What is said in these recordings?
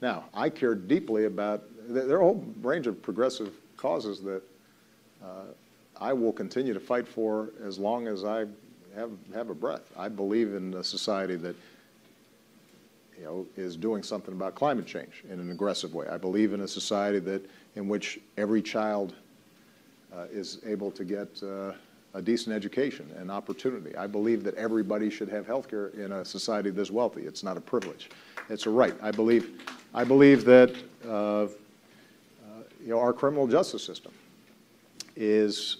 Now, I care deeply about, there are a whole range of progressive causes that I will continue to fight for as long as I have a breath. I believe in a society that is doing something about climate change in an aggressive way. I believe in a society in which every child is able to get a decent education and opportunity. I believe that everybody should have health care in a society this wealthy. It's not a privilege. It's a right. I believe that our criminal justice system is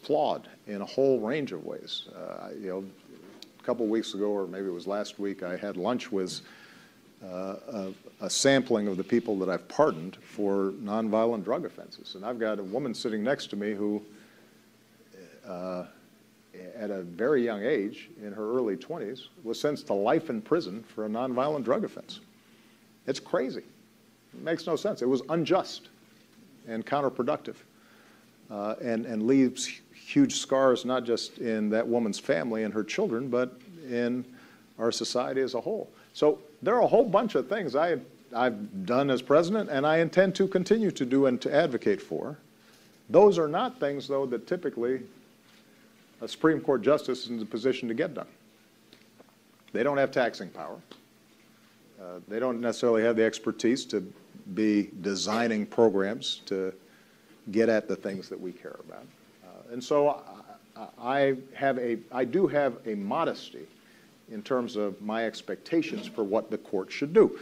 flawed in a whole range of ways. A couple weeks ago, or maybe it was last week, I had lunch with a sampling of the people that I've pardoned for nonviolent drug offenses. And I've got a woman sitting next to me who, at a very young age, in her early 20s, was sentenced to life in prison for a nonviolent drug offense. It's crazy. It makes no sense. It was unjust and counterproductive, and leaves huge scars not just in that woman's family and her children, but in our society as a whole. So there are a whole bunch of things I've done as president, and I intend to continue to do and to advocate for. Those are not things, though, that typically a Supreme Court justice is in a position to get done. They don't have taxing power. They don't necessarily have the expertise to be designing programs to get at the things that we care about. And so I do have a modesty in terms of my expectations for what the court should do.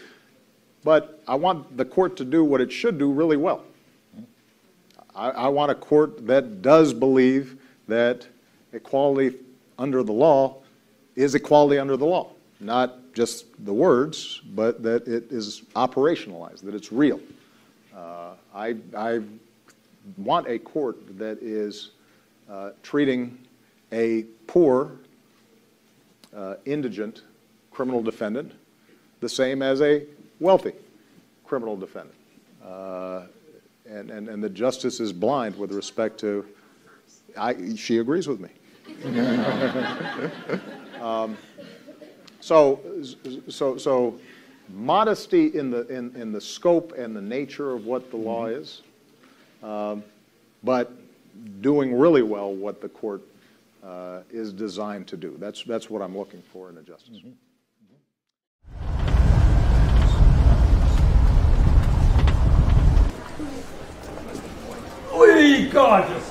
But I want the court to do what it should do really well. I want a court that does believe that equality under the law is equality under the law, not just the words, but that it is operationalized, that it's real. I want a court that is treating a poor, indigent criminal defendant the same as a wealthy criminal defendant. And the justice is blind with respect to, she agrees with me. So modesty in the scope and the nature of what the law is, but doing really well what the court is designed to do. That's what I'm looking for in a justice. Mm-hmm. Wee, gorgeous.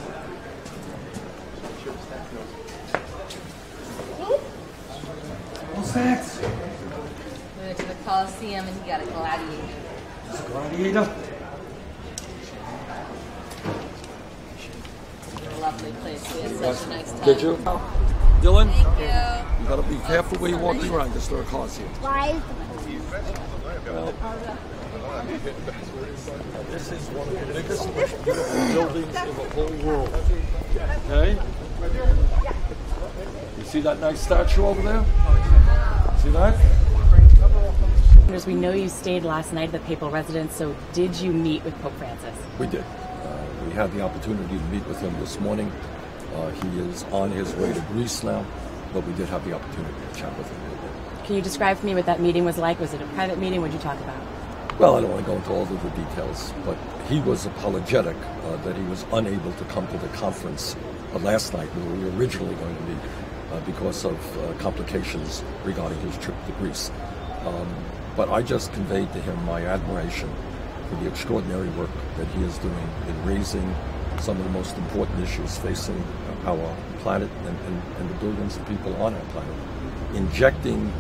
What's that? We went to the Coliseum and he got a gladiator. It's a gladiator? Lovely place. We had such a nice time. Did you? Dylan? Thank you. You gotta be careful where you're walking around this little Coliseum. Why? This is one of the biggest, most beautiful buildings in the whole world. Okay? You see that nice statue over there? See that? As we know, you stayed last night at the papal residence, so did you meet with Pope Francis? We did. We had the opportunity to meet with him this morning. He is on his way to Greece now, but we did have the opportunity to chat with him a little bit. Can you describe for me what that meeting was like? Was it a private meeting? What did you talk about? Well, I don't want to go into all of the details, but he was apologetic that he was unable to come to the conference last night where we were originally going to meet because of complications regarding his trip to Greece. But I just conveyed to him my admiration for the extraordinary work that he is doing in raising some of the most important issues facing our planet and the billions of people on our planet, injecting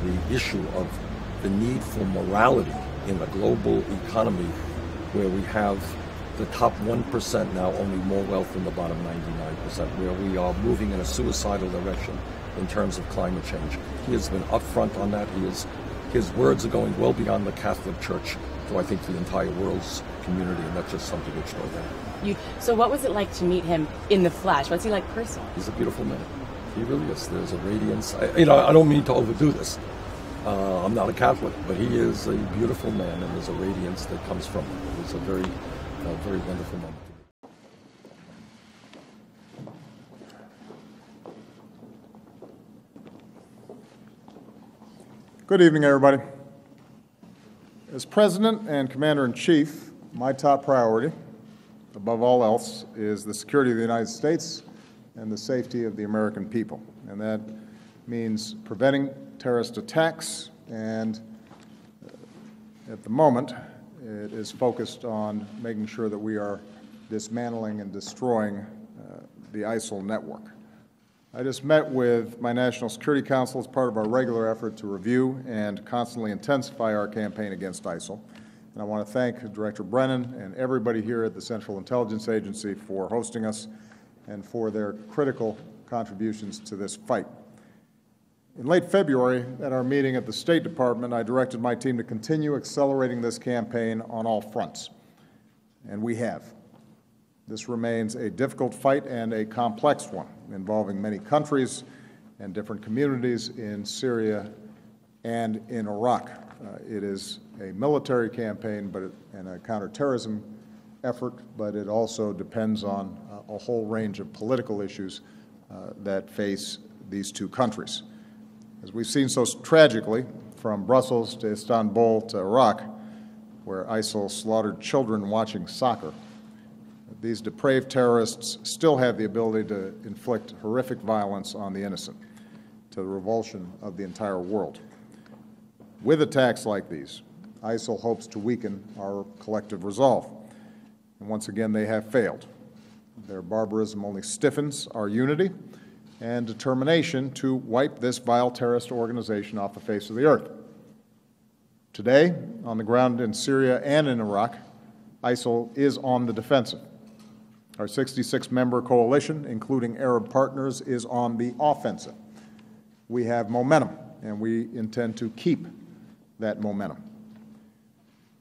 the issue of the need for morality in a global economy where we have the top 1% now owning more wealth than the bottom 99%, where we are moving in a suicidal direction in terms of climate change. He has been upfront on that. His words are going well beyond the Catholic Church to, I think, the entire world's community, and that's just something which no doubt. So what was it like to meet him in the flesh? What's he like personally? He's a beautiful man. He really is. There's a radiance. I don't mean to overdo this. I'm not a Catholic, but he is a beautiful man, and there's a radiance that comes from him. It was a very wonderful moment. Good evening, everybody. As President and Commander-in-Chief, my top priority, above all else, is the security of the United States and the safety of the American people. And that means preventing terrorist attacks, and at the moment, it is focused on making sure that we are dismantling and destroying the ISIL network. I just met with my National Security Council as part of our regular effort to review and constantly intensify our campaign against ISIL. And I want to thank Director Brennan and everybody here at the Central Intelligence Agency for hosting us and for their critical contributions to this fight. In late February, at our meeting at the State Department, I directed my team to continue accelerating this campaign on all fronts, and we have. This remains a difficult fight and a complex one, involving many countries and different communities in Syria and in Iraq. It is a military campaign and a counterterrorism effort, but it also depends on a whole range of political issues that face these two countries. As we've seen so tragically, from Brussels to Istanbul to Iraq, where ISIL slaughtered children watching soccer, these depraved terrorists still have the ability to inflict horrific violence on the innocent, to the revulsion of the entire world. With attacks like these, ISIL hopes to weaken our collective resolve. And once again, they have failed. Their barbarism only stiffens our unity and determination to wipe this vile terrorist organization off the face of the earth. Today, on the ground in Syria and in Iraq, ISIL is on the defensive. Our 66-member coalition, including Arab partners, is on the offensive. We have momentum, and we intend to keep that momentum.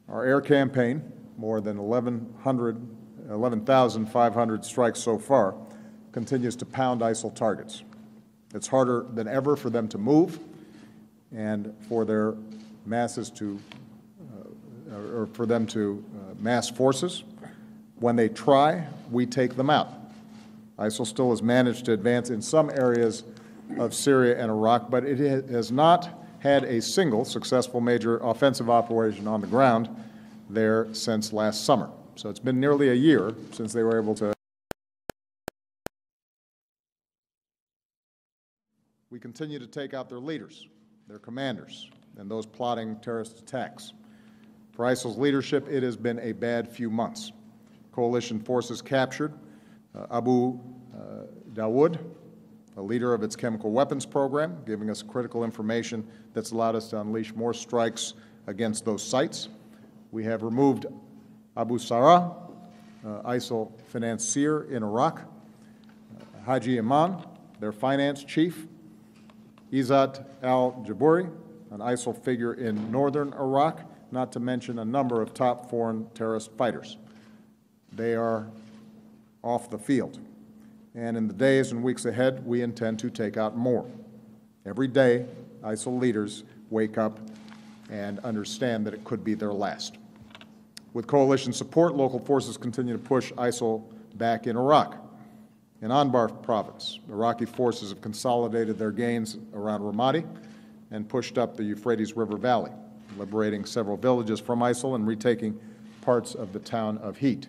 Our air campaign, more than 11,500 strikes so far, continues to pound ISIL targets. It's harder than ever for them to move and for their masses to, mass forces. When they try, we take them out. ISIL still has managed to advance in some areas of Syria and Iraq, but it has not had a single successful major offensive operation on the ground there since last summer. So it's been nearly a year since they were able to. We continue to take out their leaders, their commanders, and those plotting terrorist attacks. For ISIL's leadership, it has been a bad few months. Coalition forces captured Abu Dawood, a leader of its chemical weapons program, giving us critical information that's allowed us to unleash more strikes against those sites. We have removed Abu Sarah, ISIL financier in Iraq, Haji Iman, their finance chief, Izzat al-Jabouri, an ISIL figure in northern Iraq, not to mention a number of top foreign terrorist fighters. They are off the field. And in the days and weeks ahead, we intend to take out more. Every day, ISIL leaders wake up and understand that it could be their last. With coalition support, local forces continue to push ISIL back in Iraq. In Anbar province, Iraqi forces have consolidated their gains around Ramadi and pushed up the Euphrates River Valley, liberating several villages from ISIL and retaking parts of the town of Heat.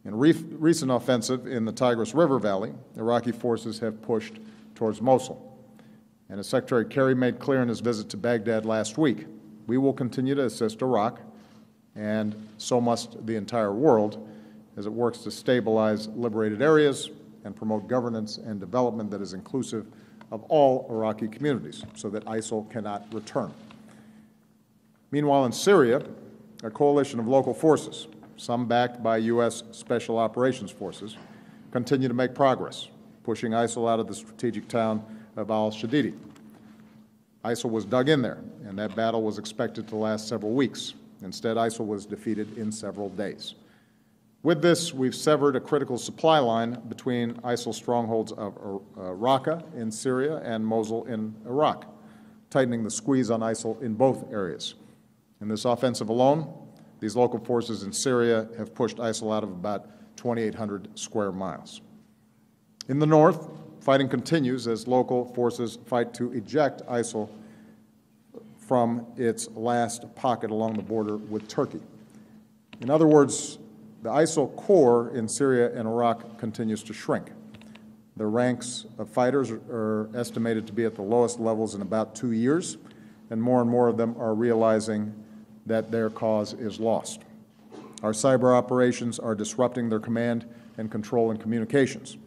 In a recent offensive in the Tigris River Valley, Iraqi forces have pushed towards Mosul. And as Secretary Kerry made clear in his visit to Baghdad last week, we will continue to assist Iraq, and so must the entire world, as it works to stabilize liberated areas and promote governance and development that is inclusive of all Iraqi communities so that ISIL cannot return. Meanwhile, in Syria, a coalition of local forces, some backed by U.S. Special Operations Forces, continue to make progress, pushing ISIL out of the strategic town of al-Shadidi. ISIL was dug in there, and that battle was expected to last several weeks. Instead, ISIL was defeated in several days. With this, we've severed a critical supply line between ISIL strongholds of Raqqa in Syria and Mosul in Iraq, tightening the squeeze on ISIL in both areas. In this offensive alone, these local forces in Syria have pushed ISIL out of about 2,800 square miles. In the north, fighting continues as local forces fight to eject ISIL from its last pocket along the border with Turkey. In other words, the ISIL core in Syria and Iraq continues to shrink. The ranks of fighters are estimated to be at the lowest levels in about 2 years, and more of them are realizing that their cause is lost. Our cyber operations are disrupting their command and control and communications.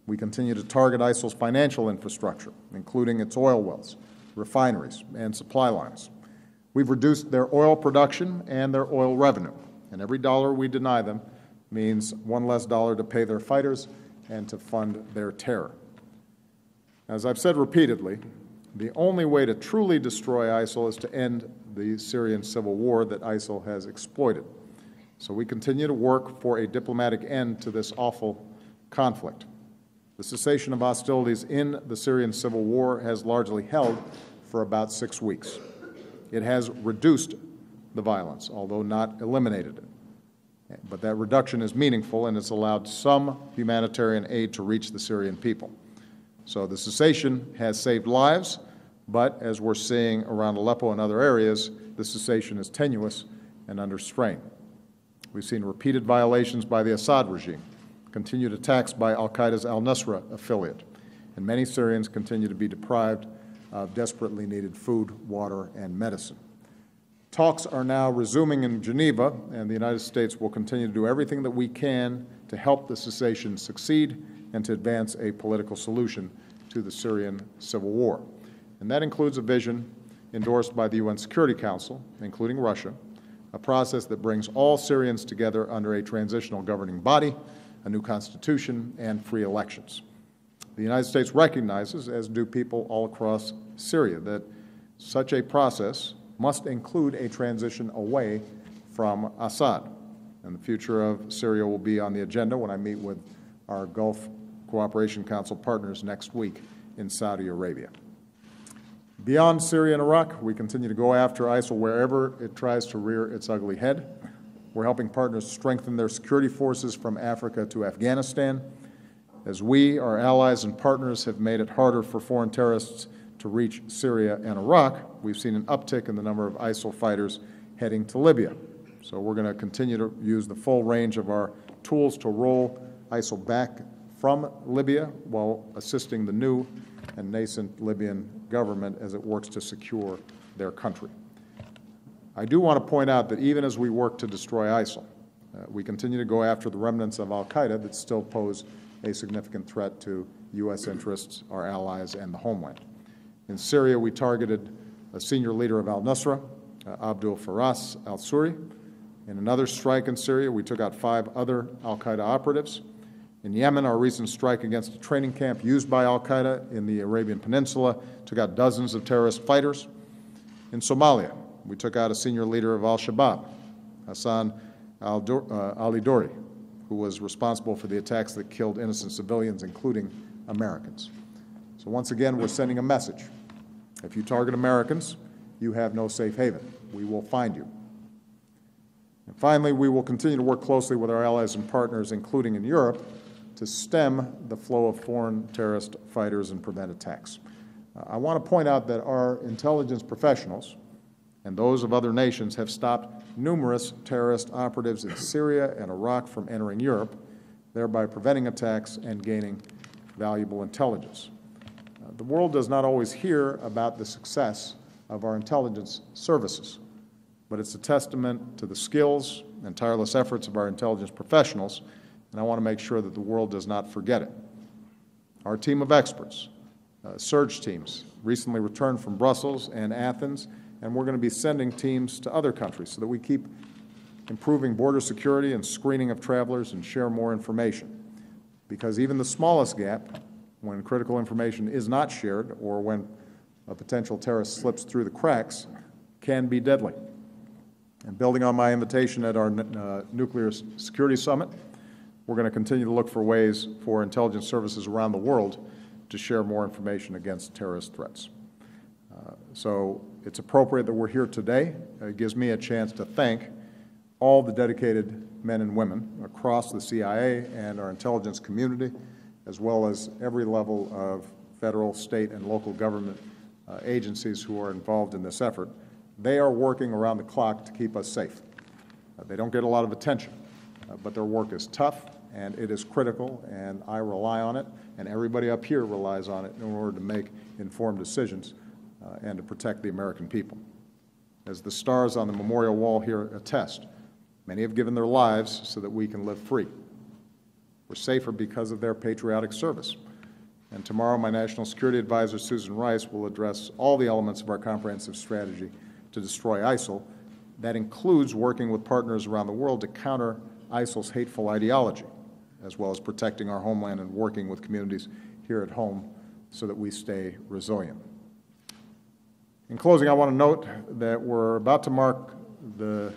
We continue to target ISIL's financial infrastructure, including its oil wells, refineries, and supply lines. We've reduced their oil production and their oil revenue, and every dollar we deny them means one less dollar to pay their fighters and to fund their terror. As I've said repeatedly, the only way to truly destroy ISIL is to end the Syrian civil war that ISIL has exploited. So we continue to work for a diplomatic end to this awful conflict. The cessation of hostilities in the Syrian civil war has largely held for about 6 weeks. It has reduced the violence, although not eliminated it. But that reduction is meaningful, and it's allowed some humanitarian aid to reach the Syrian people. So the cessation has saved lives, but as we're seeing around Aleppo and other areas, the cessation is tenuous and under strain. We've seen repeated violations by the Assad regime, continued attacks by al-Qaeda's al-Nusra affiliate, and many Syrians continue to be deprived of desperately needed food, water, and medicine. Talks are now resuming in Geneva, and the United States will continue to do everything that we can to help the cessation succeed and to advance a political solution to the Syrian civil war. And that includes a vision endorsed by the UN Security Council, including Russia, a process that brings all Syrians together under a transitional governing body, a new constitution, and free elections. The United States recognizes, as do people all across Syria, that such a process must include a transition away from Assad. And the future of Syria will be on the agenda when I meet with our Gulf Cooperation Council partners next week in Saudi Arabia. Beyond Syria and Iraq, we continue to go after ISIL wherever it tries to rear its ugly head. We're helping partners strengthen their security forces from Africa to Afghanistan. As we, our allies and partners, have made it harder for foreign terrorists to reach Syria and Iraq, we've seen an uptick in the number of ISIL fighters heading to Libya. So we're going to continue to use the full range of our tools to roll ISIL back from Libya while assisting the new and nascent Libyan government as it works to secure their country. I do want to point out that even as we work to destroy ISIL, we continue to go after the remnants of al-Qaeda that still pose a significant threat to U.S. interests, our allies, and the homeland. In Syria, we targeted a senior leader of al-Nusra, Abdul Faras al-Suri. In another strike in Syria, we took out 5 other al-Qaeda operatives. In Yemen, our recent strike against a training camp used by al-Qaeda in the Arabian Peninsula took out dozens of terrorist fighters. In Somalia, we took out a senior leader of al-Shabaab, Hassan Ali-Dori, who was responsible for the attacks that killed innocent civilians, including Americans. So once again, we're sending a message. If you target Americans, you have no safe haven. We will find you. And finally, we will continue to work closely with our allies and partners, including in Europe, to stem the flow of foreign terrorist fighters and prevent attacks. I want to point out that our intelligence professionals and those of other nations have stopped numerous terrorist operatives in Syria and Iraq from entering Europe, thereby preventing attacks and gaining valuable intelligence. The world does not always hear about the success of our intelligence services, but it's a testament to the skills and tireless efforts of our intelligence professionals, and I want to make sure that the world does not forget it. Our team of experts, surge teams, recently returned from Brussels and Athens, and we're going to be sending teams to other countries so that we keep improving border security and screening of travelers and share more information. Because even the smallest gap, when critical information is not shared or when a potential terrorist slips through the cracks, can be deadly. And building on my invitation at our Nuclear Security Summit, we're going to continue to look for ways for intelligence services around the world to share more information against terrorist threats. So it's appropriate that we're here today. It gives me a chance to thank all the dedicated men and women across the CIA and our intelligence community, as well as every level of federal, state, and local government agencies who are involved in this effort. They are working around the clock to keep us safe. They don't get a lot of attention, but their work is tough, and it is critical, and I rely on it, and everybody up here relies on it in order to make informed decisions and to protect the American people. As the stars on the memorial wall here attest, many have given their lives so that we can live free. We're safer because of their patriotic service. And tomorrow, my National Security Advisor, Susan Rice, will address all the elements of our comprehensive strategy to destroy ISIL. That includes working with partners around the world to counter ISIL's hateful ideology, as well as protecting our homeland and working with communities here at home so that we stay resilient. In closing, I want to note that we're about to mark the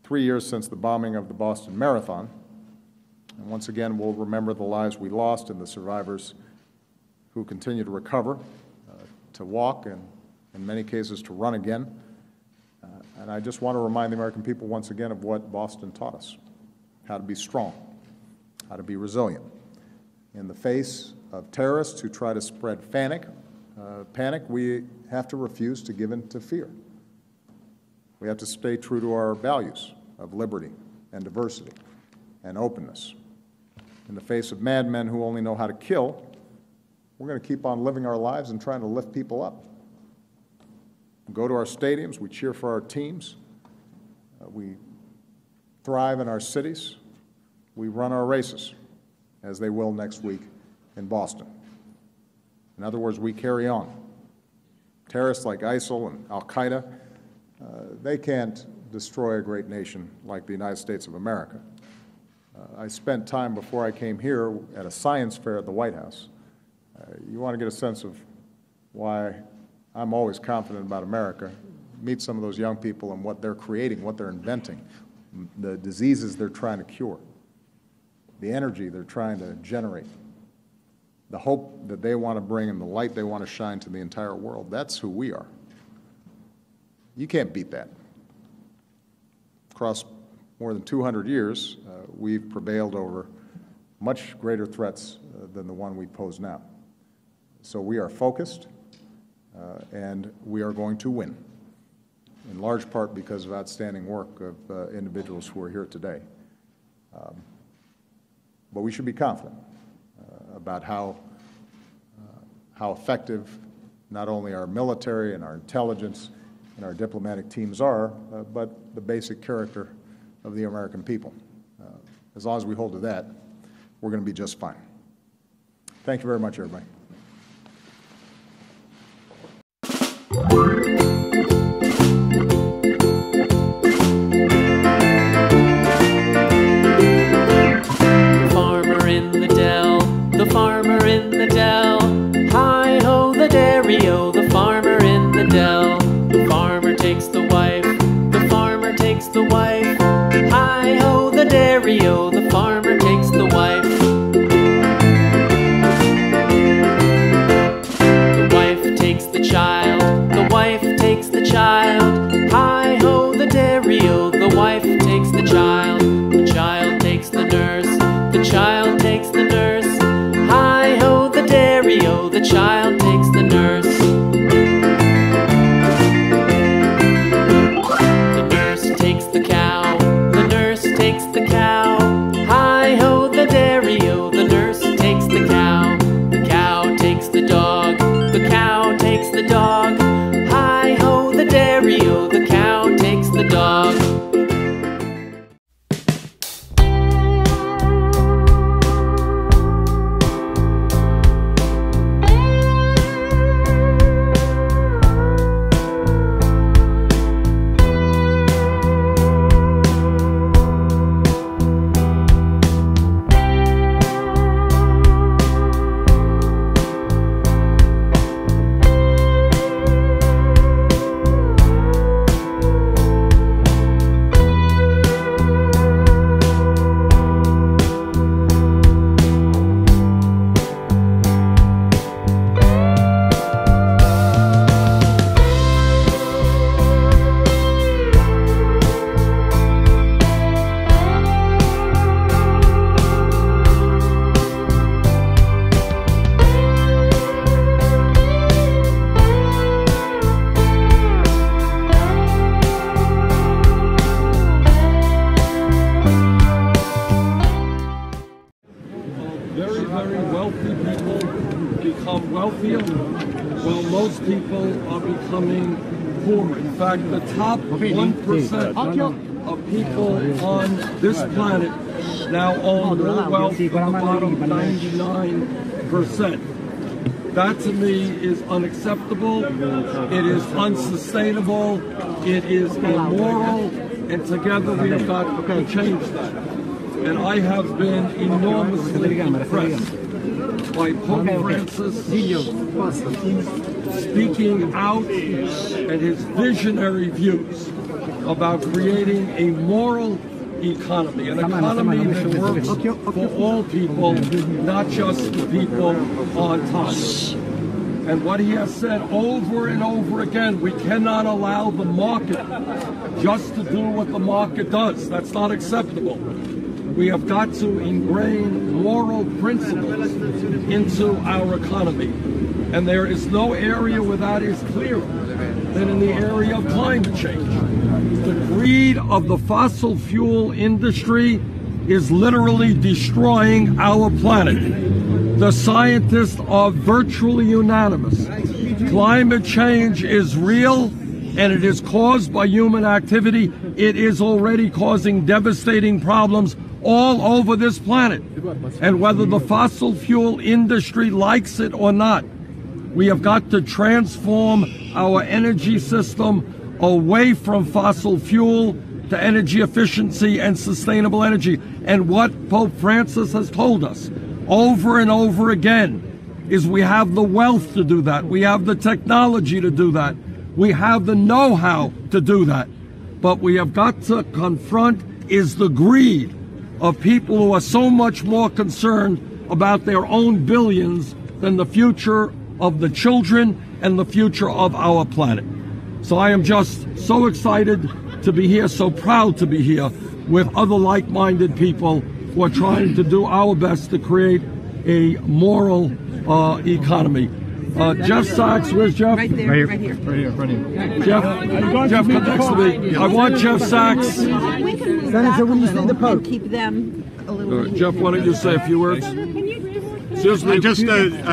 3 years since the bombing of the Boston Marathon. And once again, we'll remember the lives we lost and the survivors who continue to recover, to walk, and in many cases to run again. And I just want to remind the American people once again of what Boston taught us: how to be strong, how to be resilient. In the face of terrorists who try to spread panic, we have to refuse to give in to fear. We have to stay true to our values of liberty and diversity and openness. In the face of madmen who only know how to kill, we're going to keep on living our lives and trying to lift people up. We go to our stadiums, we cheer for our teams, we thrive in our cities, we run our races, as they will next week in Boston. In other words, we carry on. Terrorists like ISIL and Al-Qaeda, they can't destroy a great nation like the United States of America. I spent time before I came here at a science fair at the White House. You want to get a sense of why I'm always confident about America. Meet some of those young people and what they're creating, what they're inventing, the diseases they're trying to cure, the energy they're trying to generate, the hope that they want to bring and the light they want to shine to the entire world. That's who we are. You can't beat that. Across more than 200 years, we've prevailed over much greater threats than the one we pose now. So we are focused, and we are going to win, in large part because of outstanding work of individuals who are here today. But we should be confident about how effective not only our military and our intelligence and our diplomatic teams are, but the basic character of the American people. As long as we hold to that, we're going to be just fine. Thank you very much, everybody. The farmer in the dell, hi-ho the dairy-o, the farmer in the dell. The farmer takes the wife, the farmer takes the wife, hi-ho the dairy-o, the farmer takes the wife. The wife takes the child, the wife takes the child, hi-ho the dairy-o, the wife takes the child takes the nurse, the child takes the nurse, hi-ho the dairy-o, the child takes the nurse. The nurse takes the cow, the nurse takes the cow, hi-ho the dairy-o, the nurse takes the cow. The cow takes the dog, the cow takes the dog, hi-ho the dairy-o, the cow takes the dog. people are becoming poorer. In fact, the top 1% of people on this planet now own more wealth than the bottom 99%. That to me is unacceptable, it is unsustainable, it is immoral, and together we have got to change that. And I have been enormously impressed by Pope Francis speaking out and his visionary views about creating a moral economy, an economy that works for all people, not just the people on top. And what he has said over and over again, we cannot allow the market just to do what the market does. That's not acceptable. We have got to ingrain moral principles into our economy. And there is no area where that is clearer than in the area of climate change. The greed of the fossil fuel industry is literally destroying our planet. The scientists are virtually unanimous. Climate change is real and it is caused by human activity. It is already causing devastating problems all over this planet. And whether the fossil fuel industry likes it or not, we have got to transform our energy system away from fossil fuel to energy efficiency and sustainable energy. And what Pope Francis has told us over and over again is we have the wealth to do that. We have the technology to do that. We have the know-how to do that. But we have got to confront is the greed of people who are so much more concerned about their own billions than the future of the children and the future of our planet. So I am just so excited to be here, so proud to be here with other like-minded people who are trying to do our best to create a moral economy. Jeff Sachs, where's Jeff? Right there, right here. Jeff, come next to me. I want Jeff Sachs. We can move back a little and keep them a little. Jeff, why don't you say a few words? I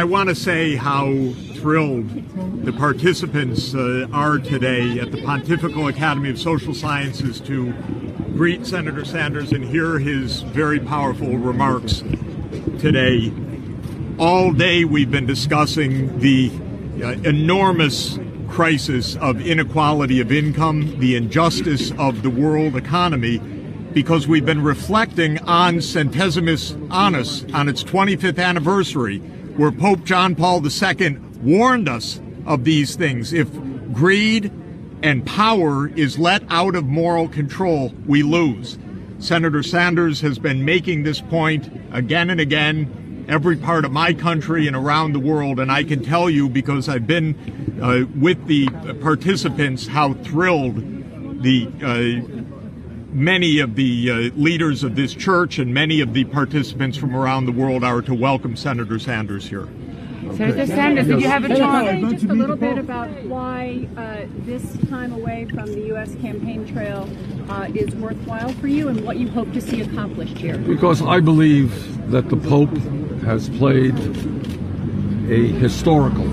want to say how thrilled the participants are today at the Pontifical Academy of Social Sciences to greet Senator Sanders and hear his very powerful remarks today. All day we've been discussing the enormous crisis of inequality of income, the injustice of the world economy, because we've been reflecting on Centesimus Annus, on its 25th anniversary, where Pope John Paul II warned us of these things. If greed and power is let out of moral control, we lose. Senator Sanders has been making this point again and again, every part of my country and around the world, and I can tell you, because I've been with the participants, how thrilled the many of the leaders of this church and many of the participants from around the world are to welcome Senator Sanders here. Senator Sanders, did you have a talk? Just a little bit about why this time away from the U.S. campaign trail is worthwhile for you and what you hope to see accomplished here. Because I believe that the Pope has played a historical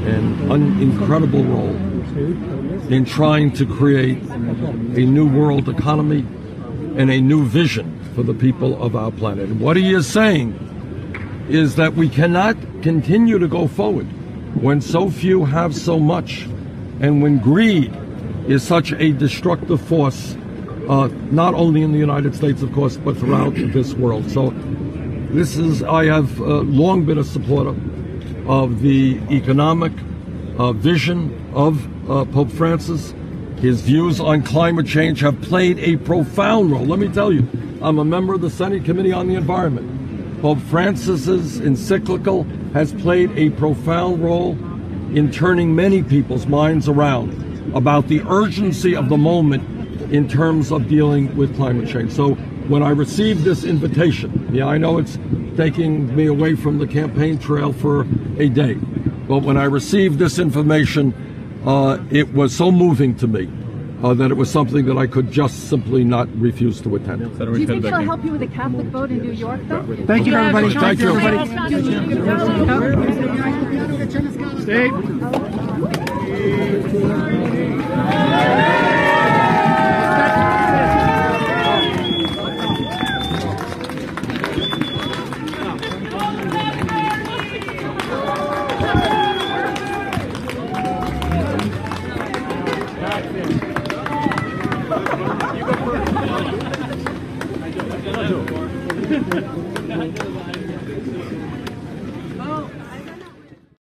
and incredible role in trying to create a new world economy and a new vision for the people of our planet. And what he is saying is that we cannot continue to go forward when so few have so much, and when greed is such a destructive force, not only in the United States, of course, but throughout this world. So I have long been a supporter of the economic vision of Pope Francis. His views on climate change have played a profound role. Let me tell you, I'm a member of the Senate Committee on the Environment. Pope Francis's encyclical has played a profound role in turning many people's minds around about the urgency of the moment in terms of dealing with climate change. So when I received this invitation, yeah, I know it's taking me away from the campaign trail for a day, but when I received this information, it was so moving to me that it was something that I could just simply not refuse to attend. Do you think she'll help you with the Catholic vote in New York, though? Thank you, everybody. Thank you. Stay.